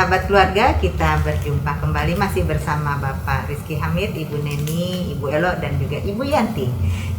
Sahabat keluarga, kita berjumpa kembali masih bersama Bapak Rizky Hamid, Ibu Neni, Ibu Elo, dan juga Ibu Yanti.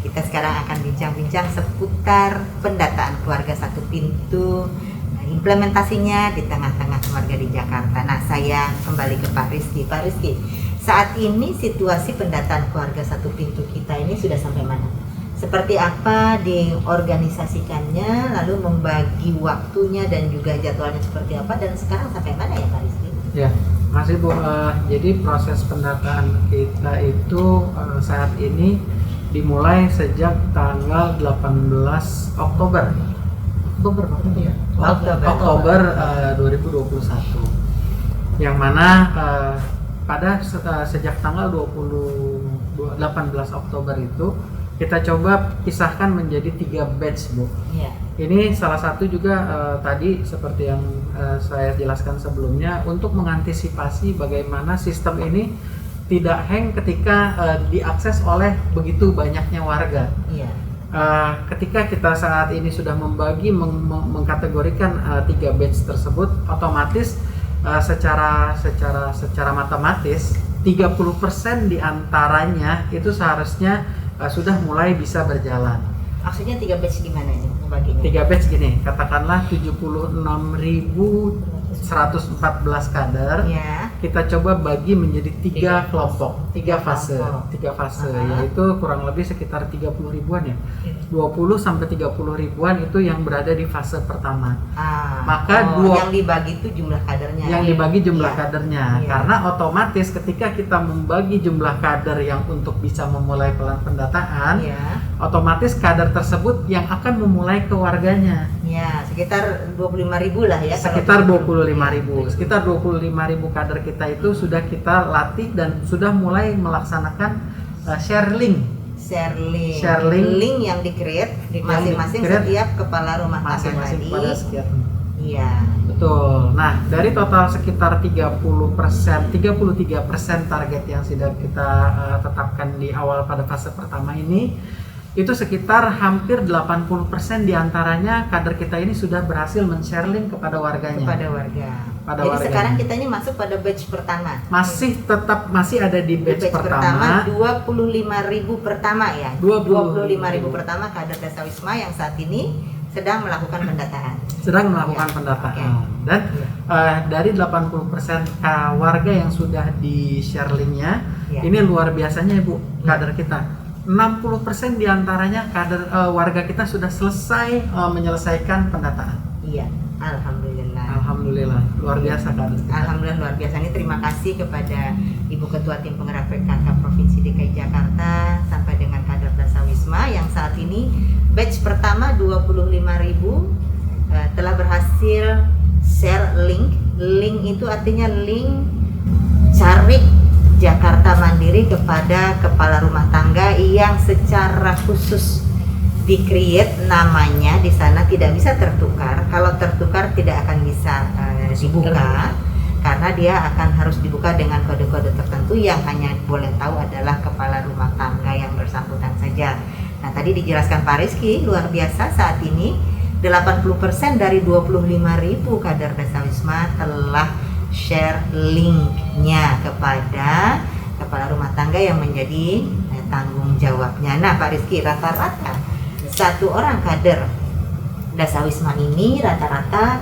Kita sekarang akan bincang-bincang seputar pendataan keluarga satu pintu, implementasinya di tengah-tengah keluarga di Jakarta. Nah, saya kembali ke Pak Rizky. Pak Rizky, saat ini situasi pendataan keluarga satu pintu kita ini sudah sampai mana? Seperti apa diorganisasikannya, lalu membagi waktunya dan juga jadwalnya seperti apa, dan sekarang sampai mana ya Pak Rizky? Ya, masih Bu. Jadi proses pendataan kita itu saat ini dimulai sejak tanggal 18 Oktober. Oktober 2021. Yang mana pada sejak tanggal 18 Oktober itu kita coba pisahkan menjadi 3 batch, Bu. Ya. Ini salah satu juga tadi seperti yang saya jelaskan sebelumnya, untuk mengantisipasi bagaimana sistem ini tidak hang ketika diakses oleh begitu banyaknya warga. Iya. Ketika kita saat ini sudah membagi mengkategorikan 3 batch tersebut, otomatis secara matematis 30% diantaranya itu seharusnya sudah mulai bisa berjalan. Maksudnya 3 batch gimana ini membaginya? 3 batch gini, katakanlah 76.114 kader. Ya. Kita coba bagi menjadi 3 kelompok, 3 fase, yaitu kurang lebih sekitar 30 ribuan ya. 20 sampai 30 ribuan itu yang berada di fase pertama. Maka yang dibagi itu jumlah kadernya. Yang dibagi jumlah kadernya. Iya. Karena otomatis ketika kita membagi jumlah kader yang untuk bisa memulai pendataan, Iya. otomatis kader tersebut yang akan memulai ke warganya. Ya, sekitar 25.000 lah ya. Sekitar 25.000. Sekitar 25.000 kader kita itu sudah kita latih dan sudah mulai melaksanakan share link link yang di-create masing-masing setiap kepala rumah tangga tadi. Pada sekian. Iya. Betul. Nah, dari total sekitar 33% target yang sudah kita tetapkan di awal pada fase pertama ini, itu sekitar hampir 80% diantaranya kader kita ini sudah berhasil men-share link kepada warganya. Jadi sekarang kita ini masuk pada batch pertama. Masih ada di batch pertama. 25.000 pertama ya. 25.000 pertama kader Desa Wisma yang saat ini sedang melakukan pendataan. Okay. Dan dari 80% warga yang sudah di share linknya, ini luar biasanya Ibu, kader kita. 60% diantaranya kader warga kita sudah selesai menyelesaikan pendataan. Iya, Alhamdulillah, luar biasa kader. Alhamdulillah luar biasa. Ini terima kasih kepada Ibu Ketua Tim Penggerak PKK Provinsi DKI Jakarta sampai dengan kader Desa Wisma yang saat ini batch pertama 25.000 telah berhasil share link. Link itu artinya link cari Jakarta Mandiri kepada kepala rumah tangga yang secara khusus di-create namanya di sana, tidak bisa tertukar. Kalau tertukar tidak akan bisa dibuka karena dia akan harus dibuka dengan kode-kode tertentu yang hanya boleh tahu adalah kepala rumah tangga yang bersangkutan saja. Nah, tadi dijelaskan Pak Rizky, luar biasa saat ini 80% dari 25.000 kader Desa Wisma telah share linknya kepada kepala rumah tangga yang menjadi tanggung jawabnya. Nah Pak Rizky, rata-rata satu orang kader Desa Wisma ini rata-rata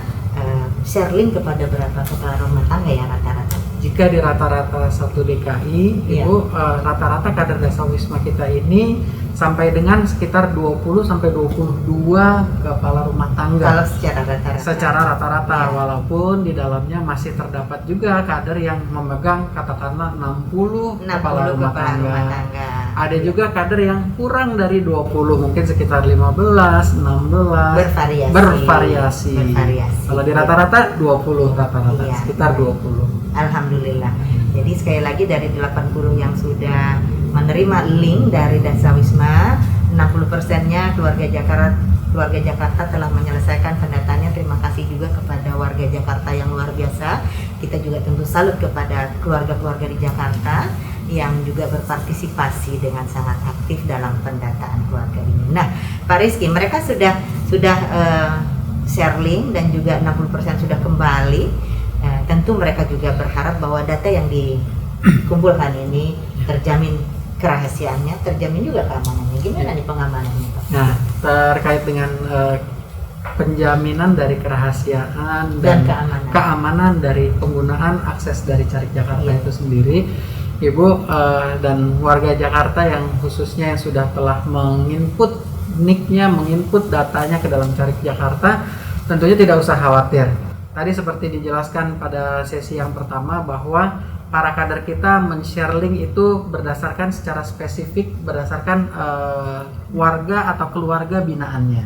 share link kepada berapa kepala rumah tangga ya rata-rata? Jika di rata-rata 1 DKI, Ibu, rata-rata kader Desa Wisma kita ini sampai dengan sekitar 20 sampai 22 kepala rumah tangga. Kalau secara rata-rata. Walaupun di dalamnya masih terdapat juga kader yang memegang katakanlah 60 kepala rumah tangga. Ada juga kader yang kurang dari 20, mungkin sekitar 15, 16. Bervariasi. Kalau di rata-rata 20 rata-rata, sekitar 20. Alhamdulillah. Jadi sekali lagi dari 80 yang sudah menerima link dari Desa Wisma, 60%-nya keluarga Jakarta telah menyelesaikan pendataannya. Terima kasih juga kepada warga Jakarta yang luar biasa. Kita juga tentu salut kepada keluarga-keluarga di Jakarta yang juga berpartisipasi dengan sangat aktif dalam pendataan keluarga ini. Nah, Pak Rizky, mereka sudah share link dan juga 60% sudah kembali tentu mereka juga berharap bahwa data yang dikumpulkan ini terjamin kerahasiaannya, terjamin juga keamanannya. Gimana nih pengamanannya, Pak? Nah, terkait dengan penjaminan dari kerahasiaan dan keamanan dari penggunaan akses dari Carik Jakarta itu sendiri, Ibu dan warga Jakarta yang khususnya yang sudah telah menginput NIK-nya, menginput datanya ke dalam Carik Jakarta, tentunya tidak usah khawatir. Tadi seperti dijelaskan pada sesi yang pertama bahwa para kader kita men-share link itu berdasarkan secara spesifik berdasarkan warga atau keluarga binaannya,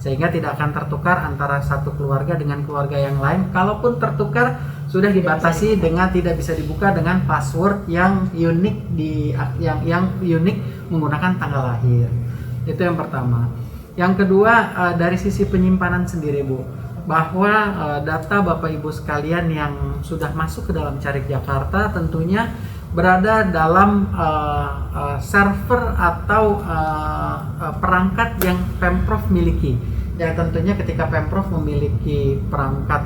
sehingga tidak akan tertukar antara satu keluarga dengan keluarga yang lain. Kalaupun tertukar, sudah dibatasi dengan tidak bisa dibuka dengan password yang unik yang unik menggunakan tanggal lahir. Itu yang pertama. Yang kedua, dari sisi penyimpanan sendiri, Bu, bahwa data Bapak Ibu sekalian yang sudah masuk ke dalam Carik Jakarta tentunya berada dalam server atau perangkat yang Pemprov miliki. Ya, tentunya ketika Pemprov memiliki perangkat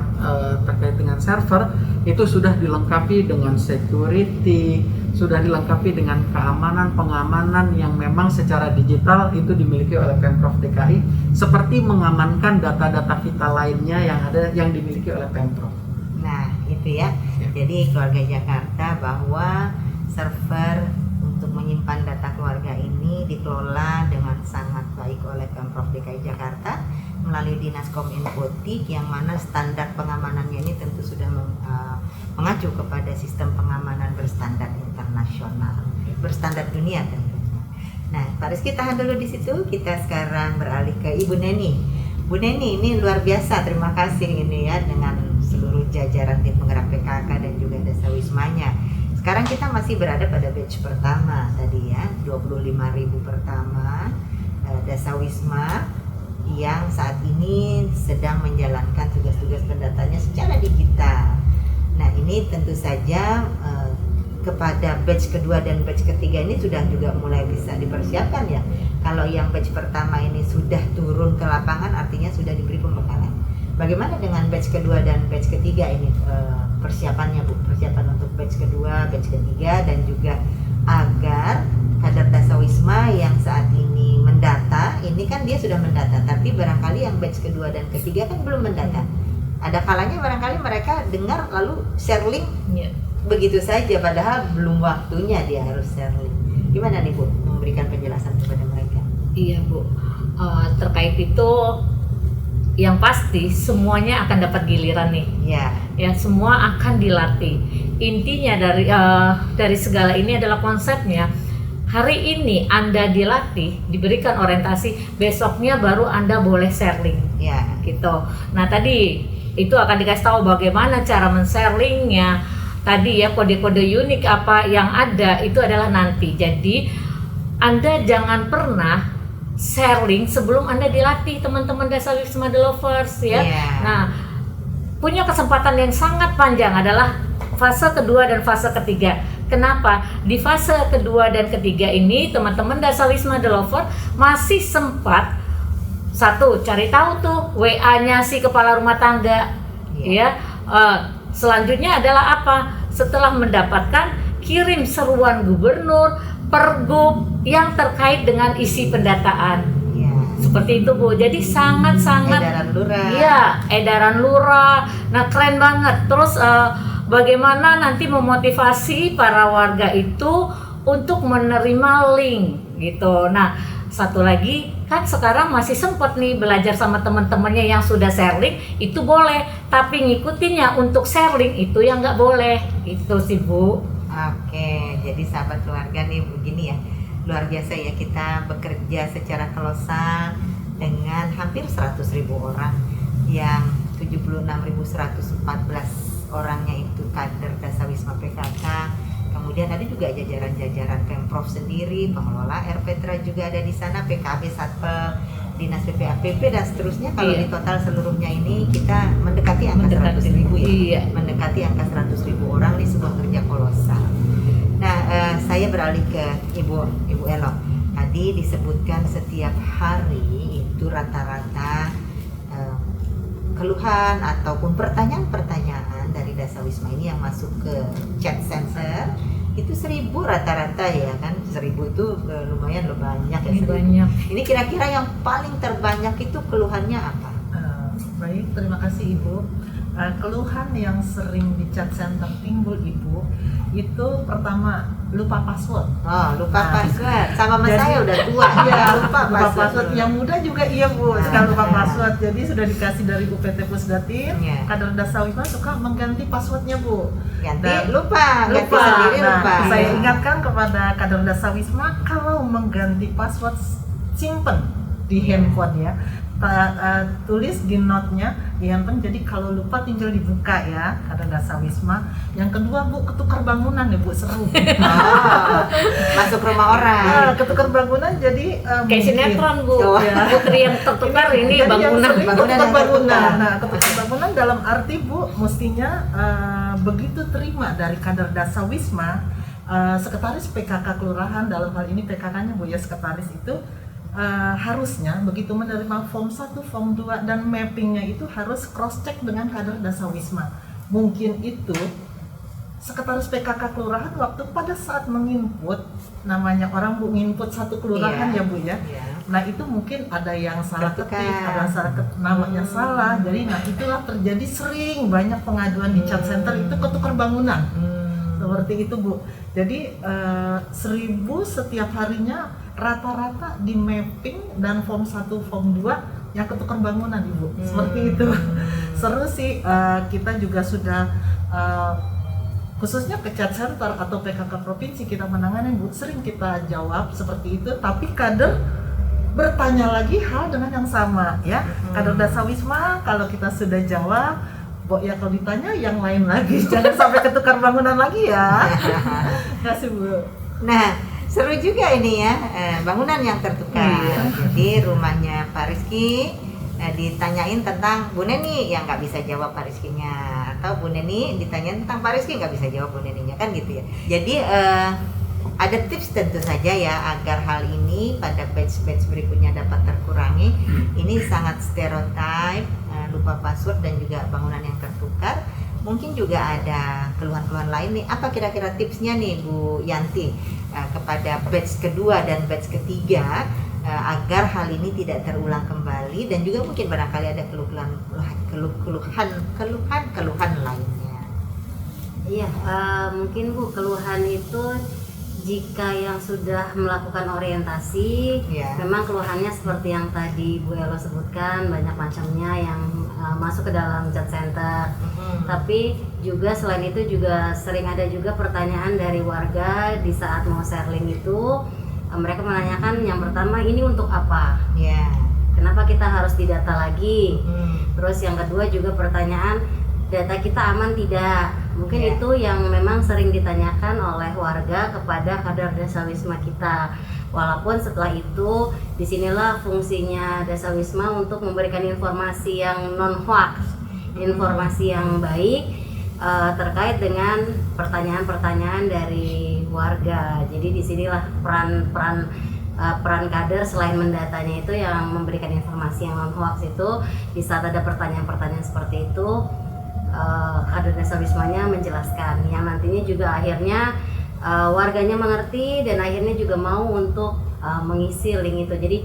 terkait dengan server, itu sudah dilengkapi dengan security, sudah dilengkapi dengan keamanan, pengamanan yang memang secara digital itu dimiliki oleh Pemprov DKI, seperti mengamankan data-data vital lainnya yang dimiliki oleh Pemprov. Nah, itu ya. Jadi keluarga Jakarta bahwa server untuk menyimpan data keluarga ini dikelola dengan sangat baik oleh Pemprov DKI Jakarta melalui Dinas Kominfotik, yang mana standar pengamanannya ini tentu sudah mengacu kepada sistem pengamanan berstandar internasional, berstandar dunia tentunya. Nah, Pak Rizky tahan dulu di situ. Kita sekarang beralih ke Ibu Neni. Bu Neni, ini luar biasa, terima kasih ini ya dengan seluruh jajaran tim penggerak PKK dan juga Dasawismanya. Sekarang kita masih berada pada batch pertama tadi ya, 25.000 pertama Dasawisma yang saat ini sedang menjalankan tugas-tugas pendatanya secara digital. Nah, ini tentu saja kepada batch kedua dan batch ketiga ini sudah juga mulai bisa dipersiapkan ya. Kalau yang batch pertama ini sudah turun ke lapangan, artinya sudah diberi pembekalan. Bagaimana dengan batch kedua dan batch ketiga ini persiapannya, Bu? Persiapan untuk batch kedua, batch ketiga, dan juga agar kader Dasawisma yang saat ini mendata, ini kan dia sudah mendata, tapi barangkali yang batch kedua dan ketiga kan belum mendata. Ada kalanya barangkali mereka dengar lalu share link begitu saja, padahal belum waktunya dia harus share link. Gimana nih, Bu, memberikan penjelasan kepada mereka? Iya, Bu, terkait itu yang pasti semuanya akan dapat giliran nih. Ya, semua akan dilatih. Intinya dari segala ini adalah konsepnya. Hari ini Anda dilatih, diberikan orientasi, besoknya baru Anda boleh share link. Ya, gitu. Nah, tadi itu akan dikasih tahu bagaimana cara men-share linknya. Tadi ya, kode-kode unik apa yang ada itu adalah nanti. Jadi Anda jangan pernah share link sebelum Anda dilatih, teman-teman Dasawisma The Lovers ya. Nah, punya kesempatan yang sangat panjang adalah fase kedua dan fase ketiga. Kenapa? Di fase kedua dan ketiga ini teman-teman Dasawisma The Lovers masih sempat satu, cari tahu tuh WA-nya si kepala rumah tangga ya. Selanjutnya adalah apa? Setelah mendapatkan, kirim seruan gubernur, pergub yang terkait dengan isi pendataan. Seperti itu, Bu. Jadi sangat-sangat edaran lurah. Iya, edaran lurah. Nah, keren banget. Terus bagaimana nanti memotivasi para warga itu untuk menerima link gitu. Nah, satu lagi kan sekarang masih sempat nih belajar sama teman-temannya yang sudah share link, itu boleh, tapi ngikutinnya untuk share link itu yang nggak boleh. Itu sih, Bu. Oke, jadi sahabat keluarga nih begini ya, luar biasa ya, kita bekerja secara kolosal dengan hampir 100.000 orang, yang 76.114 orangnya itu kader Dasawisma PKK. Kemudian ada juga jajaran-jajaran Pemprov sendiri, pengelola RPTRA juga ada di sana, PKB, Satpel, Dinas PPAPP dan seterusnya. Kalau di total seluruhnya ini kita mendekati angka 100.000 ya. Mendekati angka 100.000 orang, ini sebuah kerja kolosal. Nah, saya beralih ke Ibu Elo. Tadi disebutkan setiap hari itu rata-rata keluhan ataupun pertanyaan-pertanyaan dari Dasawisma ini yang masuk ke chat center itu 1.000 rata-rata ya kan. 1.000 itu lumayan banyak ya. Ini banyak. Ini kira-kira yang paling terbanyak itu keluhannya apa? Baik, terima kasih Ibu. Keluhan yang sering di chat center timbul Ibu itu pertama lupa password. Oh, lupa password. Sama Jadi- saya udah tua. Iya, lupa password. Yang muda juga iya Bu, suka lupa Iya. password. Jadi sudah dikasih dari UPT Pusdatin, Iya. kader Dasawisma suka mengganti passwordnya Bu. Ganti Dan- lupa, ganti Lupa. sendiri Nah, lupa. saya ingatkan kepada kader Dasawisma kalau mengganti password simpen di handphone ya. Tulis di note-nya di handphone, jadi kalau lupa tinggal dibuka ya kader Dasawisma. Yang kedua Bu, ketukar bangunan ya Bu, seru. Oh, masuk rumah orang. Ketukar bangunan jadi Kayak mungkin- sinetron Bu, Oh. putri yang tertukar ini Jadi yang bangunan. sering Bangunan ketukar yang bangunan. tertukar. Nah, ketukar bangunan dalam arti Bu, mestinya begitu terima dari kader Dasawisma, sekretaris PKK kelurahan, dalam hal ini PKK-nya Bu ya, sekretaris itu harusnya begitu menerima form 1, form 2 dan mappingnya itu harus cross check dengan kader Dasawisma. Mungkin itu sekretaris PKK kelurahan waktu pada saat menginput, namanya orang Bu nginput satu kelurahan Iya. ya Bu ya. Iya. Nah itu mungkin ada yang salah Ketika- ketik, ada yang salah namanya salah. Jadi nah itulah terjadi sering banyak pengaduan di chat center itu ketukar bangunan. Seperti itu Bu. Jadi 1.000 setiap harinya rata-rata di mapping dan form 1, form 2 yang ketukar bangunan Ibu. Seperti itu. Seru sih, kita juga sudah khususnya ke chat center atau PKK provinsi kita menangani Bu, sering kita jawab seperti itu, tapi kader bertanya lagi hal dengan yang sama ya. Kader Dasawisma kalau kita sudah jawab, Bu ya kalau ditanya yang lain lagi, jangan sampai ketukar bangunan lagi ya. Terima kasih Bu. Nah, seru juga ini ya, bangunan yang tertukar. Iya. Jadi rumahnya Pak Rizky ditanyain tentang Bu Neni yang nggak bisa jawab Pak Rizky-nya, atau Bu Neni ditanyain tentang Pak Rizky nggak bisa jawab Bu Neninya, kan gitu ya. Jadi ada tips tentu saja ya agar hal ini pada batch-batch berikutnya dapat terkurangi. Ini sangat stereotip, lupa password dan juga bangunan yang tertukar. Mungkin juga ada keluhan-keluhan lain nih. Apa kira-kira tipsnya nih Bu Yanti kepada batch kedua dan batch ketiga agar hal ini tidak terulang kembali, dan juga mungkin barangkali ada keluhan lainnya. Iya, mungkin Bu, keluhan itu jika yang sudah melakukan orientasi, Iya. memang keluhannya seperti yang tadi Bu Elo sebutkan, banyak macamnya yang masuk ke dalam chat center. Tapi juga selain itu juga sering ada juga pertanyaan dari warga di saat mau sharing itu, mereka menanyakan yang pertama, ini untuk apa? Ya. Kenapa kita harus didata lagi? Hmm. Terus yang kedua juga pertanyaan, data kita aman tidak? Mungkin Ya. itu yang memang sering ditanyakan oleh warga kepada kader Dasawisma kita. Walaupun setelah itu disinilah fungsinya Dasawisma untuk memberikan informasi yang non hoax, informasi yang baik terkait dengan pertanyaan-pertanyaan dari warga. Jadi disinilah peran kader selain mendatanya itu yang memberikan informasi yang non hoax itu. Di saat ada pertanyaan-pertanyaan seperti itu, kader Dasawismanya menjelaskan yang nantinya juga akhirnya warganya mengerti dan akhirnya juga mau untuk mengisi link itu. Jadi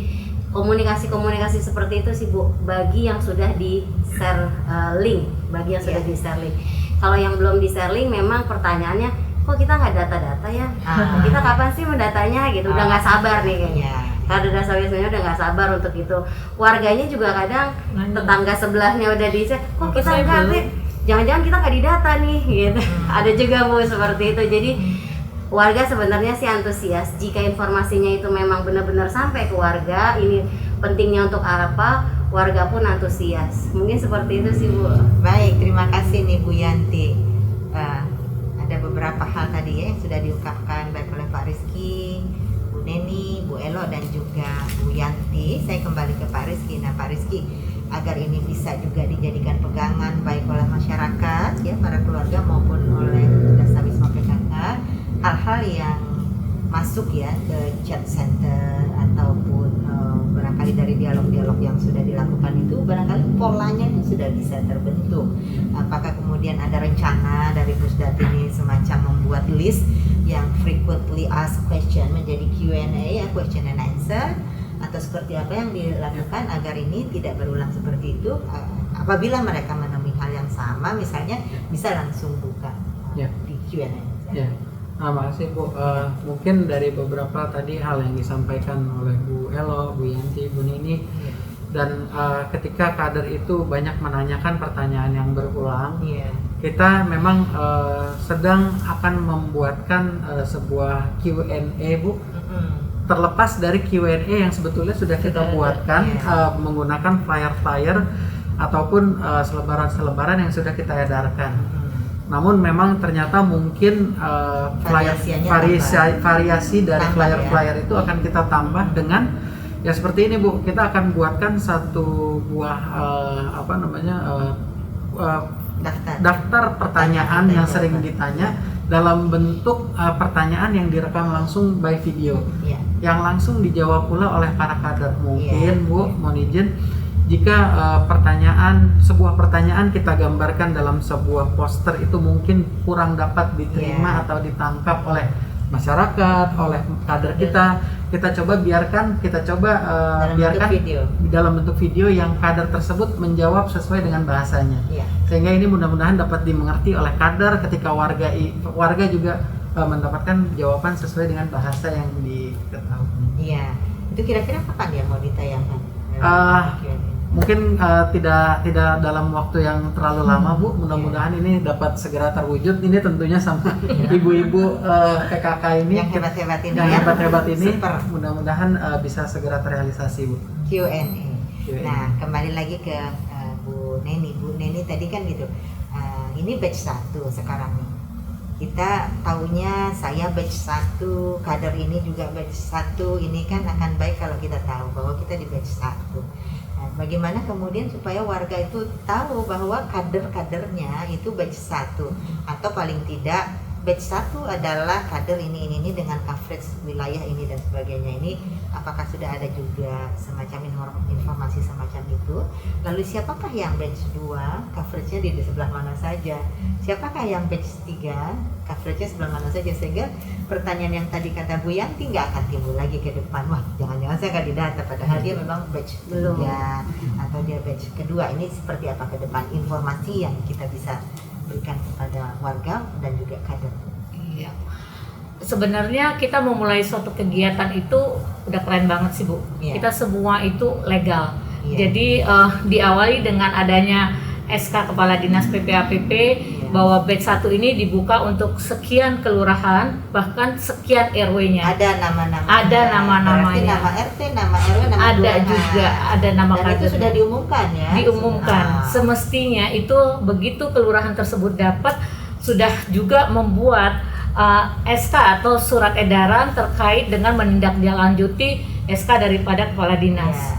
komunikasi seperti itu sih Bu, bagi yang sudah di share link, bagi yang sudah di share link. Kalau yang belum di share link, memang pertanyaannya, kok kita nggak data-data ya? Kita kapan sih mendatanya gitu? Udah nggak sabar nih kayaknya. Ya. Kader Dasawismanya udah nggak sabar untuk itu. Warganya juga kadang tetangga sebelahnya udah di share, kok kita Saya nggak belum. sih? Jangan-jangan kita nggak didata nih gitu. Ada juga Bu seperti itu. Jadi warga sebenarnya sih antusias jika informasinya itu memang benar-benar sampai ke warga. Ini pentingnya untuk apa? Warga pun antusias. Mungkin seperti itu sih Bu. Baik, terima kasih nih Bu Yanti. Ada beberapa hal tadi ya yang sudah diungkapkan baik oleh Pak Rizky, Bu Neni, Bu Elo dan juga Bu Yanti. Saya kembali ke Pak Rizky. Nah Pak Rizky, agar ini bisa juga dijadikan pegangan baik oleh masyarakat ya, para keluarga maupun oleh Dasawisma PKK, hal-hal yang masuk ya ke chat center ataupun barangkali dari dialog-dialog yang sudah dilakukan itu barangkali polanya itu sudah bisa terbentuk. Apakah kemudian ada rencana dari Pusdat ini semacam membuat list yang frequently asked question menjadi Q&A ya, question and answer, atau seperti apa yang dilakukan agar ini tidak berulang seperti itu? Apabila mereka menemui hal yang sama misalnya bisa langsung buka di Q&A. Ya. Nah, makasih Bu. Mungkin dari beberapa tadi hal yang disampaikan oleh Bu Elo, Bu Yanti, Bu Nini, dan ketika kader itu banyak menanyakan pertanyaan yang berulang, kita memang sedang akan membuatkan sebuah Q&A, Bu. Terlepas dari Q&A yang sebetulnya sudah kita buatkan menggunakan flyer-flyer ataupun selebaran-selebaran yang sudah kita edarkan. Namun memang ternyata mungkin variasi dari flyer-flyer itu akan kita tambah dengan ya seperti ini Bu. Kita akan buatkan satu buah daftar pertanyaan yang sering ditanya dalam bentuk pertanyaan yang direkam langsung by video, yang langsung dijawab pula oleh para kader. Mungkin Bu, mohon izin jika sebuah pertanyaan kita gambarkan dalam sebuah poster itu mungkin kurang dapat diterima atau ditangkap oleh masyarakat, oleh kader kita coba biarkan dalam bentuk video yang kader tersebut menjawab sesuai dengan bahasanya, sehingga ini mudah-mudahan dapat dimengerti oleh kader ketika warga juga mendapatkan jawaban sesuai dengan bahasa yang diketahui. Iya, itu kira-kira kapan ya mau ditayangkan? Mungkin tidak dalam waktu yang terlalu lama Bu, mudah-mudahan ini dapat segera terwujud. Ini tentunya sama ibu-ibu PKK ini yang hebat-hebat ini, mudah-mudahan bisa segera terrealisasi Bu. Q&A. Nah, kembali lagi ke Bu Neni. Bu Neni tadi kan gitu, ini batch 1 sekarang nih. Kita tahunya saya batch 1, kader ini juga batch 1, ini kan akan baik kalau kita tahu bahwa kita di batch 1. Bagaimana kemudian supaya warga itu tahu bahwa kader-kadernya itu batch 1, atau paling tidak batch 1 adalah kader ini dengan coverage wilayah ini dan sebagainya. Ini apakah sudah ada juga semacam informasi semacam itu? Lalu siapakah yang batch 2, coveragenya di sebelah mana saja? Siapakah yang batch 3, coveragenya sebelah mana saja? Sehingga pertanyaan yang tadi kata Bu Yanti nggak akan timbul lagi ke depan. Wah, jangan-jangan saya nggak didata, padahal dia memang batch 3 atau dia batch kedua. Ini seperti apa ke depan informasi yang kita bisa berikan kepada warga dan juga kader. Iya. Sebenarnya kita memulai suatu kegiatan itu udah keren banget sih Bu. Kita semua itu legal. Jadi diawali dengan adanya SK Kepala Dinas PPAPP bahwa batch 1 ini dibuka untuk sekian kelurahan, bahkan sekian RW-nya. Ada nama-nama. Ada nama-namanya. Nama RT, nama RW, nama ada kelurahan. juga, ada nama dan kader. itu sudah diumumkan ya. Diumumkan. Semestinya itu begitu kelurahan tersebut dapat sudah juga membuat SK atau surat edaran terkait dengan menindaklanjuti SK daripada kepala dinas.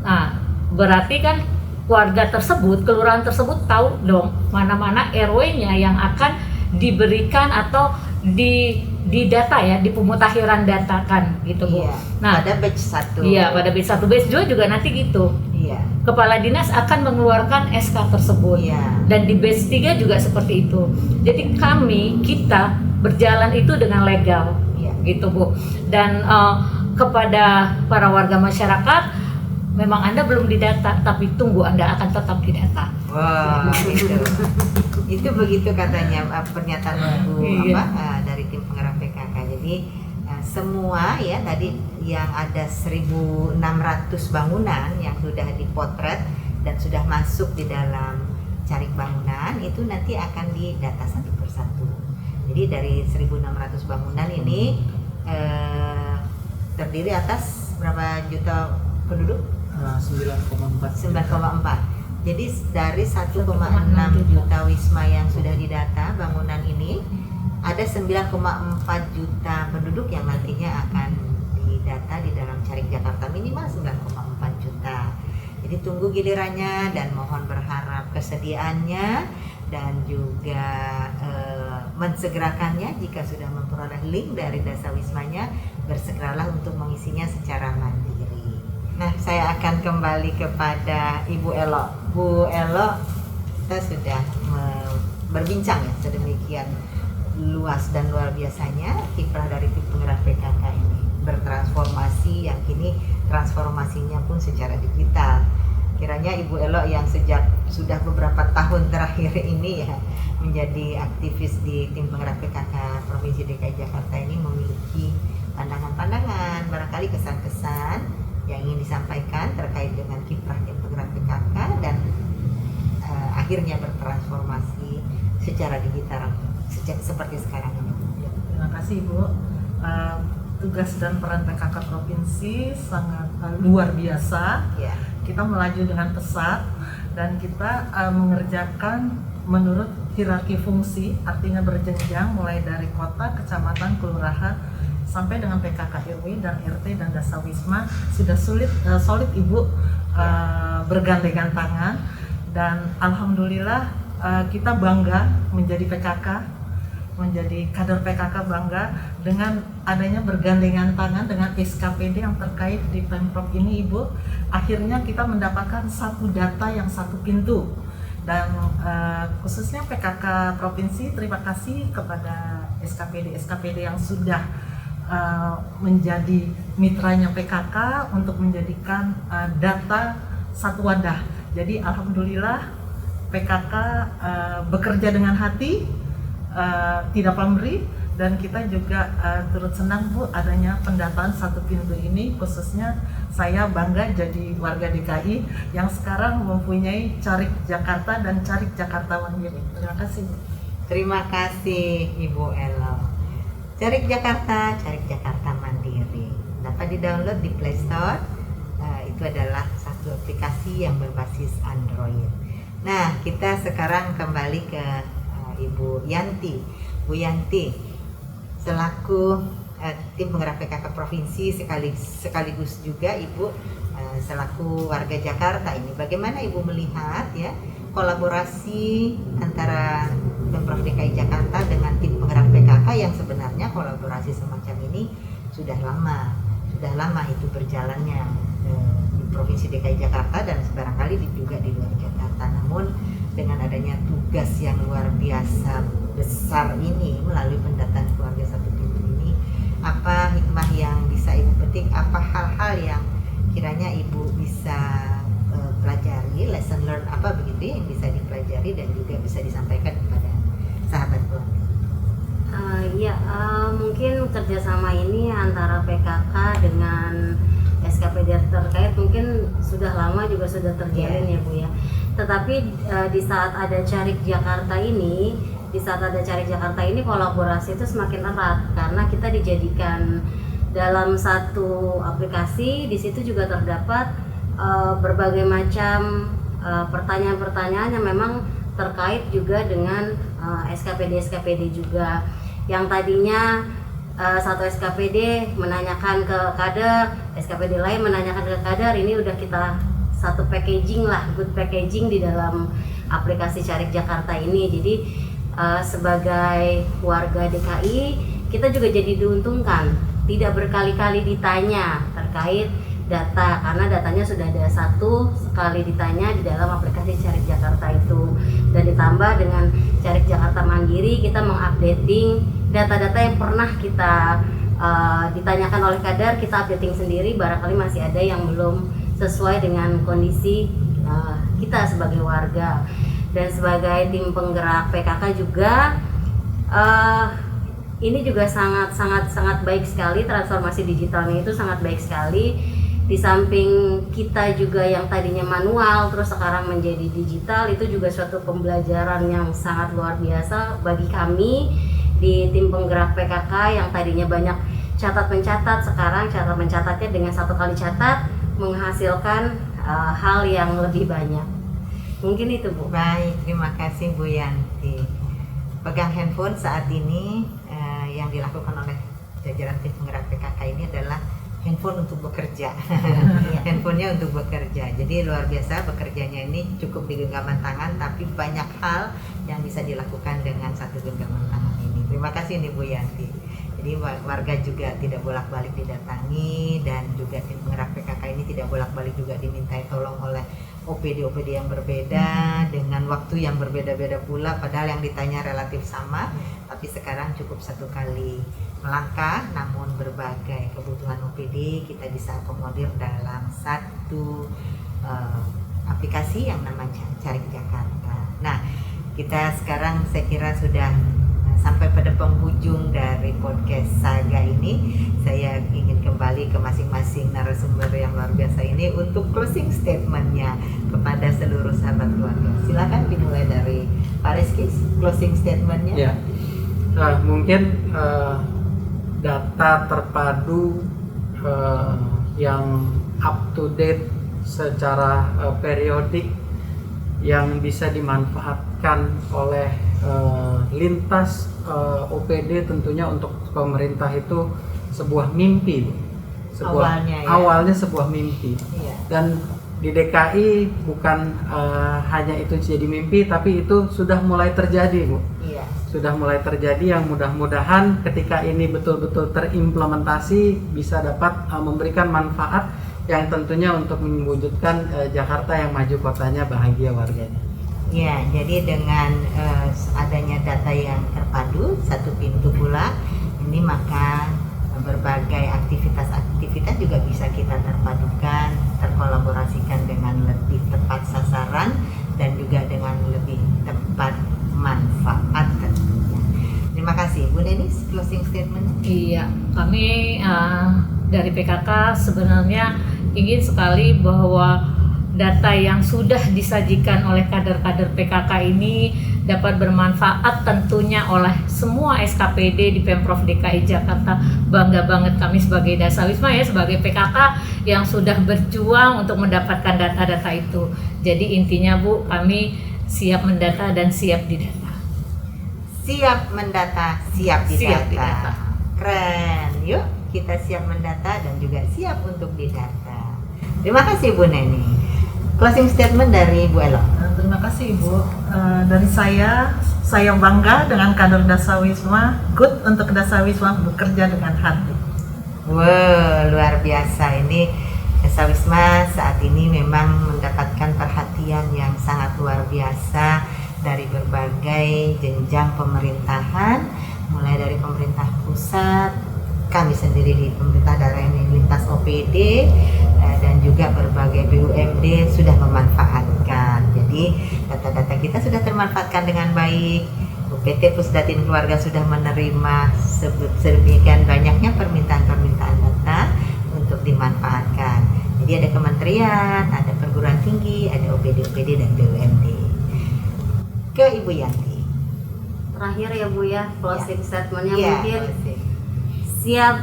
Nah, berarti kan warga tersebut, kelurahan tersebut tahu dong mana-mana RW-nya yang akan diberikan atau di data ya, di pemutakhiran datakan gitu Bu. Nah, pada batch 1. Iya, pada batch 1, batch 2 juga nanti gitu. Kepala dinas akan mengeluarkan SK tersebut. Dan di batch 3 juga seperti itu. Jadi kita berjalan itu dengan legal. Gitu Bu. Dan kepada para warga masyarakat, memang Anda belum didata, tapi tunggu Anda akan tetap didata. Wah, itu begitu katanya pernyataan Bu dari tim penggerak PKK. Jadi semua ya tadi yang ada 1.600 bangunan yang sudah dipotret dan sudah masuk di dalam carik bangunan itu nanti akan didata satu persatu. Jadi dari 1.600 bangunan ini terdiri atas berapa juta penduduk? 9,4. Jadi dari 1,6 juta wisma yang sudah didata bangunan ini, ada 9,4 juta penduduk yang nantinya akan didata di dalam Carik Jakarta, minimal 9,4 juta. Jadi tunggu gilirannya dan mohon berharap kesediaannya dan juga mensegerakannya. Jika sudah memperoleh link dari Dasawismanya, bersegeralah untuk mengisinya secara mandiri. Nah, saya akan kembali kepada Ibu Elo. Bu Elo, kita sudah berbincang ya sedemikian luas dan luar biasanya kiprah dari tim penggerak PKK ini bertransformasi, yang kini transformasinya pun secara digital. Kiranya Ibu Elo yang sejak sudah beberapa tahun terakhir ini ya menjadi aktivis di tim penggerak PKK Provinsi DKI Jakarta ini memiliki pandangan-pandangan, barangkali kesan-kesan yang ingin disampaikan terkait dengan kiprah tim penggerak PKK dan akhirnya bertransformasi secara digital seperti sekarang ini. Ya, terima kasih Ibu. Tugas dan peran PKK Provinsi sangat luar biasa. Ya. Kita melaju dengan pesat dan kita mengerjakan menurut hierarki fungsi, artinya berjenjang mulai dari kota, kecamatan, kelurahan sampai dengan PKK RW dan RT dan Dasawisma sudah solid Ibu, bergandengan tangan, dan alhamdulillah kita bangga menjadi PKK, menjadi kader PKK bangga dengan adanya bergandengan tangan dengan SKPD yang terkait di Pemprov ini Ibu. Akhirnya kita mendapatkan satu data yang satu pintu, dan khususnya PKK Provinsi terima kasih kepada SKPD yang sudah menjadi mitranya PKK untuk menjadikan data satu wadah. Jadi alhamdulillah PKK bekerja dengan hati, tidak pamrih, dan kita juga turut senang Bu adanya pendataan satu pintu ini. Khususnya saya bangga jadi warga DKI yang sekarang mempunyai Carik Jakarta dan Carik Jakarta Mandiri. Terima kasih Bu. Terima kasih Ibu Elo. Carik Jakarta Mandiri dapat di-download di Play Store. Itu adalah satu aplikasi yang berbasis Android. Nah, kita sekarang kembali ke Ibu Yanti. Bu Yanti, selaku tim penggerak PKK Provinsi sekaligus juga Ibu selaku warga Jakarta ini, bagaimana Ibu melihat ya kolaborasi antara Pemprov DKI Jakarta dengan tim penggerak PKK yang sebenarnya kolaborasi semacam ini sudah lama itu berjalannya di Provinsi DKI Jakarta dan barangkali juga di luar Jakarta. Namun dengan adanya tugas yang luar biasa besar ini melalui pendataan keluarga satu pintu ini, apa hikmah yang bisa Ibu petik, apa hal-hal yang kiranya Ibu bisa pelajari, lesson learn apa begitu yang bisa dipelajari dan juga bisa disampaikan kepada sahabat keluarga? Mungkin kerjasama ini antara PKK dengan SKPD terkait mungkin sudah lama juga sudah terjalin ya Bu ya. Tetapi di saat ada Carik Jakarta ini, kolaborasi itu semakin erat karena kita dijadikan dalam satu aplikasi. Di situ juga terdapat berbagai macam pertanyaan-pertanyaan yang memang terkait juga dengan SKPD juga, yang tadinya satu SKPD menanyakan ke kader, SKPD lain menanyakan ke kader. Ini udah kita satu packaging lah, good packaging di dalam aplikasi Carik Jakarta ini. Jadi sebagai warga DKI kita juga jadi diuntungkan, tidak berkali-kali ditanya terkait data, karena datanya sudah ada satu sekali ditanya di dalam aplikasi Carik Jakarta itu. Dan ditambah dengan Carik Jakarta Mandiri, kita mengupdating data-data yang pernah kita ditanyakan oleh kader, kita updating sendiri. Barangkali masih ada yang belum sesuai dengan kondisi kita sebagai warga. Dan sebagai tim penggerak PKK juga ini juga sangat baik sekali, transformasi digitalnya itu sangat baik sekali. Di samping kita juga yang tadinya manual terus sekarang menjadi digital, itu juga suatu pembelajaran yang sangat luar biasa bagi kami di tim penggerak PKK yang tadinya banyak catat mencatat. Sekarang catat mencatatnya dengan satu kali catat menghasilkan hal yang lebih banyak. Mungkin itu Bu. Baik, terima kasih Bu Yanti. Pegang handphone saat ini yang dilakukan oleh jajaran tim penggerak PKK ini adalah handphone untuk bekerja. Handphonenya untuk bekerja. Jadi luar biasa bekerjanya ini cukup di genggaman tangan, tapi banyak hal yang bisa dilakukan dengan satu genggaman tangan ini. Terima kasih nih Bu Yanti. Jadi warga juga tidak bolak-balik didatangi, dan juga tim penggerak PKK ini tidak bolak-balik juga dimintai tolong oleh OPD-OPD yang berbeda dengan waktu yang berbeda-beda pula, padahal yang ditanya relatif sama, tapi sekarang cukup satu kali melangkah, namun berbagai kebutuhan OPD kita bisa akomodir dalam satu aplikasi yang namanya Carik Jakarta. Nah, kita sekarang saya kira sudah sampai pada penghujung dari podcast Saga ini. Saya ingin kembali ke masing-masing narasumber yang luar biasa ini untuk closing statementnya kepada seluruh sahabat keluarga. Silakan dimulai dari Pak Rizky, closing statementnya. Ya, mungkin data terpadu yang up to date secara periodik yang bisa dimanfaatkan oleh lintas OPD tentunya untuk pemerintah itu sebuah mimpi, awalnya sebuah mimpi. Iya. Dan di DKI bukan hanya itu jadi mimpi, tapi itu sudah mulai terjadi, Bu. Iya. Sudah mulai terjadi, yang mudah-mudahan ketika ini betul-betul terimplementasi bisa dapat memberikan manfaat yang tentunya untuk mewujudkan Jakarta yang maju, kotanya bahagia, warganya. Ya, jadi dengan adanya data yang terpadu, satu pintu pula, ini maka berbagai aktivitas juga bisa kita terpadukan, terkolaborasikan dengan lebih tepat sasaran dan juga dengan lebih tepat manfaat tentunya. Terima kasih, Bu Nenis, closing statement. Iya, kami dari PKK sebenarnya ingin sekali bahwa data yang sudah disajikan oleh kader-kader PKK ini dapat bermanfaat tentunya oleh semua SKPD di Pemprov DKI Jakarta. Bangga banget kami sebagai Dasawisma ya, sebagai PKK yang sudah berjuang untuk mendapatkan data-data itu. Jadi intinya Bu, kami siap mendata dan siap didata. Siap mendata, siap didata. Siap didata. Keren, yuk kita siap mendata dan juga siap untuk didata. Terima kasih Bu Neni. Closing statement dari Bu Elo. Terima kasih Ibu. Dari saya bangga dengan kader Dasawisma. Good untuk Dasawisma bekerja dengan hati. Wow, luar biasa. Ini Dasawisma saat ini memang mendapatkan perhatian yang sangat luar biasa dari berbagai jenjang pemerintahan, mulai dari pemerintah pusat, kami sendiri di pemerintah daerah ini lintas OPD, dan juga berbagai BUMD sudah memanfaatkan. Jadi data-data kita sudah termanfaatkan dengan baik. PT Pusdatin Keluarga sudah menerima sedemikian banyaknya permintaan-permintaan data untuk dimanfaatkan. Jadi ada kementerian, ada perguruan tinggi, ada OPD-OPD dan BUMD. Ke Ibu Yanti. Terakhir ya Bu ya, closing statementnya Ya, mungkin closing. siap,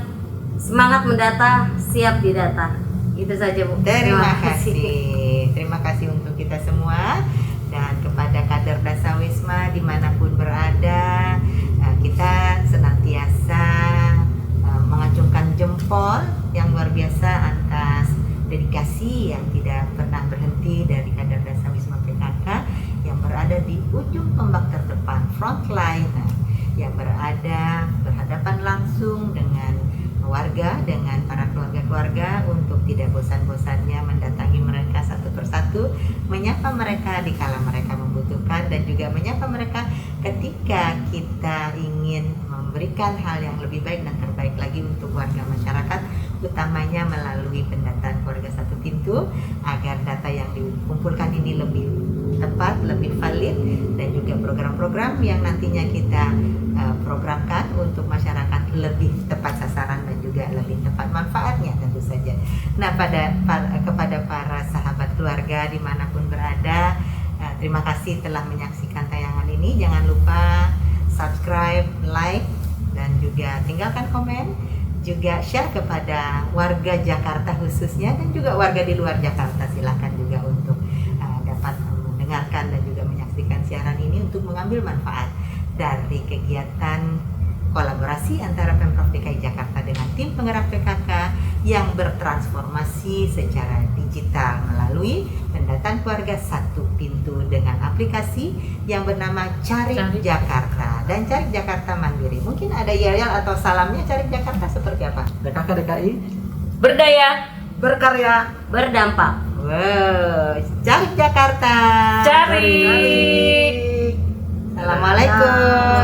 semangat mendata, siap didata. Itu saja Bu. Terima kasih. Terima kasih untuk kita semua dan kepada kader Dasawisma dimanapun berada, kita senantiasa mengacungkan jempol yang luar biasa atas dedikasi yang tidak pernah berhenti dari kader Dasawisma PKK yang berada di ujung tombak terdepan, frontline, yang berada berhadapan langsung dengan warga, dengan para keluarga-keluarga untuk tidak bosan-bosannya mendatangi mereka satu persatu, menyapa mereka di kala mereka membutuhkan dan juga menyapa mereka ketika kita ingin memberikan hal yang lebih baik dan terbaik lagi untuk warga masyarakat, utamanya melalui pendataan keluarga satu pintu, agar data yang dikumpulkan ini lebih tepat, lebih valid, dan juga program-program yang nantinya kita programkan untuk masyarakat lebih tepat sasaran dan juga lebih tepat manfaatnya tentu saja. Nah, kepada para sahabat keluarga dimanapun berada, terima kasih telah menyaksikan tayangan ini. Jangan lupa subscribe, like, dan juga tinggalkan komen, juga share kepada warga Jakarta khususnya dan juga warga di luar Jakarta. Silakan juga untuk dapat mendengarkan dan juga menyaksikan siaran ini untuk mengambil manfaat dari kegiatan kolaborasi antara Pemprov DKI Jakarta dengan tim penggerak PKK yang bertransformasi secara digital melalui pendataan keluarga satu pintu dengan aplikasi yang bernama Carik Carik Jakarta dan Carik Jakarta Mandiri. Mungkin ada yel-yel atau salamnya Carik Jakarta seperti apa? DKK DKI Berdaya, Berkarya. Berdampak. Wow, Carik Jakarta. cari. Assalamualaikum.